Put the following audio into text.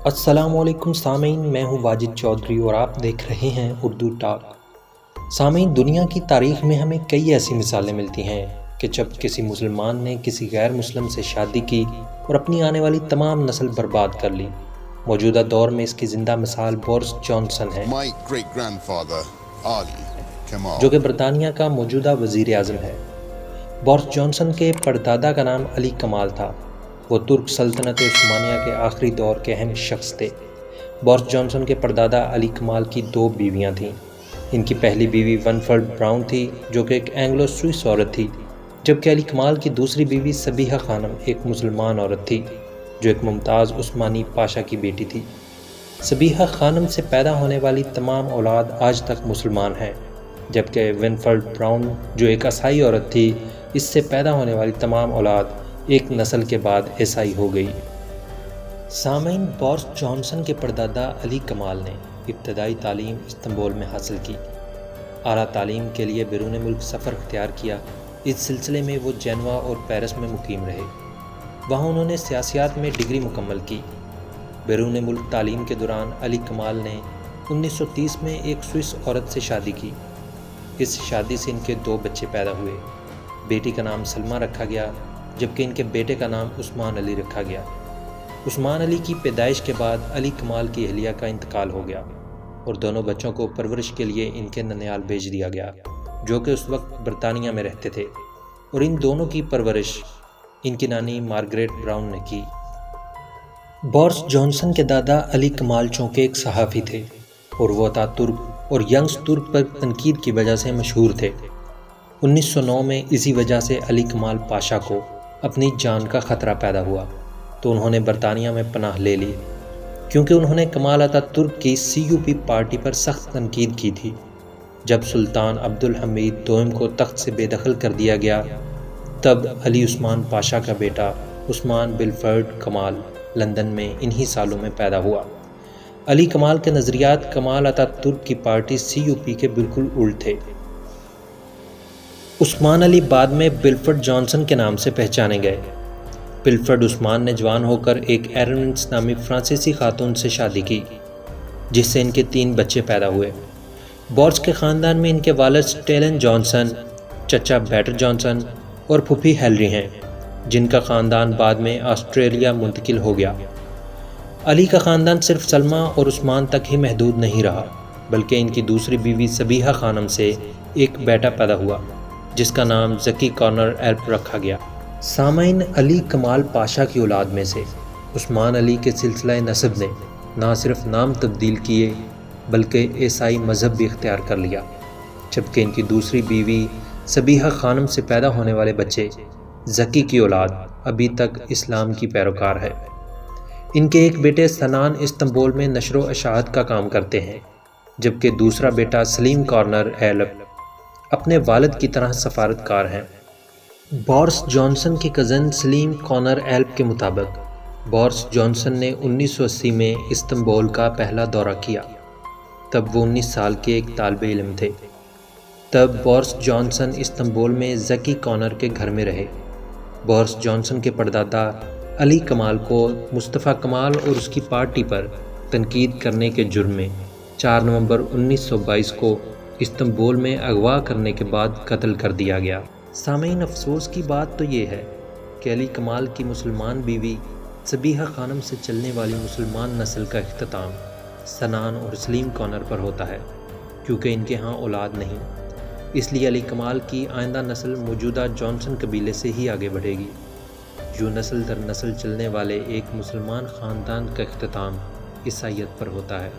السلام علیکم سامعین، میں ہوں واجد چودھری اور آپ دیکھ رہے ہیں اردو ٹاک۔ سامعین، دنیا کی تاریخ میں ہمیں کئی ایسی مثالیں ملتی ہیں کہ جب کسی مسلمان نے کسی غیر مسلم سے شادی کی اور اپنی آنے والی تمام نسل برباد کر لی۔ موجودہ دور میں اس کی زندہ مثال بورس جانسن ہے، جو کہ برطانیہ کا موجودہ وزیر اعظم ہے۔ بورس جانسن کے پردادا کا نام علی کمال تھا۔ وہ ترک سلطنت عثمانیہ کے آخری دور کے اہم شخص تھے۔ بورس جانسن کے پردادا علی کمال کی 2 بیویاں تھیں۔ ان کی پہلی بیوی ونفرڈ براؤن تھی، جو کہ ایک اینگلو سوئس عورت تھی، جبکہ علی کمال کی دوسری بیوی صبیحہ خانم ایک مسلمان عورت تھی، جو ایک ممتاز عثمانی پاشا کی بیٹی تھی۔ صبیحہ خانم سے پیدا ہونے والی تمام اولاد آج تک مسلمان ہیں، جبکہ ونفرڈ براؤن، جو ایک عیسائی عورت تھی، اس سے پیدا ہونے والی تمام اولاد ایک نسل کے بعد عیسائی ہو گئی۔ سامعین، بورس جانسن کے پردادا علی کمال نے ابتدائی تعلیم استنبول میں حاصل کی۔ اعلیٰ تعلیم کے لیے بیرون ملک سفر اختیار کیا۔ اس سلسلے میں وہ جنوا اور پیرس میں مقیم رہے۔ وہاں انہوں نے سیاسیات میں ڈگری مکمل کی۔ بیرون ملک تعلیم کے دوران علی کمال نے 1930 میں ایک سوئس عورت سے شادی کی۔ اس شادی سے ان کے 2 بچے پیدا ہوئے۔ بیٹی کا نام سلمہ رکھا گیا، جبکہ ان کے بیٹے کا نام عثمان علی رکھا گیا۔ عثمان علی کی پیدائش کے بعد علی کمال کی اہلیہ کا انتقال ہو گیا اور دونوں بچوں کو پرورش کے لیے ان کے ننیال بھیج دیا گیا، جو کہ اس وقت برطانیہ میں رہتے تھے، اور ان دونوں کی پرورش ان کی نانی مارگریٹ براؤن نے کی۔ بورس جانسن کے دادا علی کمال چونکہ ایک صحافی تھے اور وہ ترک اور ینگز ترک پر تنقید کی وجہ سے مشہور تھے۔ 1909 میں اسی وجہ سے علی کمال پاشا کو اپنی جان کا خطرہ پیدا ہوا تو انہوں نے برطانیہ میں پناہ لے لی، کیونکہ انہوں نے کمال ترک کی CUP پارٹی پر سخت تنقید کی تھی۔ جب سلطان عبدالحمید دوئم کو تخت سے بے دخل کر دیا گیا، تب علی عثمان پاشا کا بیٹا عثمان بلفرڈ کمال لندن میں انہی سالوں میں پیدا ہوا۔ علی کمال کے نظریات کمال ترک کی پارٹی CUP کے بالکل الٹ تھے۔ عثمان علی بعد میں بلفرڈ جانسن کے نام سے پہچانے گئے۔ بلفرڈ عثمان نے جوان ہو کر ایک ایرنس نامی فرانسیسی خاتون سے شادی کی، جس سے ان کے 3 بچے پیدا ہوئے۔ بورس کے خاندان میں ان کے والد سٹیلن جانسن، چچا بیٹر جانسن اور پھوپھی ہیلری ہیں، جن کا خاندان بعد میں آسٹریلیا منتقل ہو گیا۔ علی کا خاندان صرف سلمہ اور عثمان تک ہی محدود نہیں رہا، بلکہ ان کی دوسری بیوی صبیحہ خانم سے ایک بیٹا پیدا ہوا، جس کا نام زکی کارنر ایلپ رکھا گیا۔ سامعین، علی کمال پاشا کی اولاد میں سے عثمان علی کے سلسلہ نسب نے نہ صرف نام تبدیل کیے بلکہ عیسائی مذہب بھی اختیار کر لیا، جبکہ ان کی دوسری بیوی صبیحہ خانم سے پیدا ہونے والے بچے زکی کی اولاد ابھی تک اسلام کی پیروکار ہے۔ ان کے ایک بیٹے سنان استنبول میں نشر و اشاعت کا کام کرتے ہیں، جبکہ دوسرا بیٹا سلیم کارنر ایلپ اپنے والد کی طرح سفارتکار ہیں۔ بورس جانسن کے کزن سلیم کارنر ایلپ کے مطابق بورس جانسن نے 1980 میں استنبول کا پہلا دورہ کیا۔ تب وہ 19 سال کے ایک طالب علم تھے۔ تب بورس جانسن استنبول میں زکی کارنر کے گھر میں رہے۔ بورس جانسن کے پردادا علی کمال کو مصطفیٰ کمال اور اس کی پارٹی پر تنقید کرنے کے جرم میں 4 نومبر 1922 کو استنبول میں اغوا کرنے کے بعد قتل کر دیا گیا۔ سامعین، افسوس کی بات تو یہ ہے کہ علی کمال کی مسلمان بیوی صبیحہ خانم سے چلنے والی مسلمان نسل کا اختتام سنان اور سلیم کارنر پر ہوتا ہے، کیونکہ ان کے ہاں اولاد نہیں۔ اس لیے علی کمال کی آئندہ نسل موجودہ جانسن قبیلے سے ہی آگے بڑھے گی۔ جو نسل در نسل چلنے والے ایک مسلمان خاندان کا اختتام عیسائیت پر ہوتا ہے۔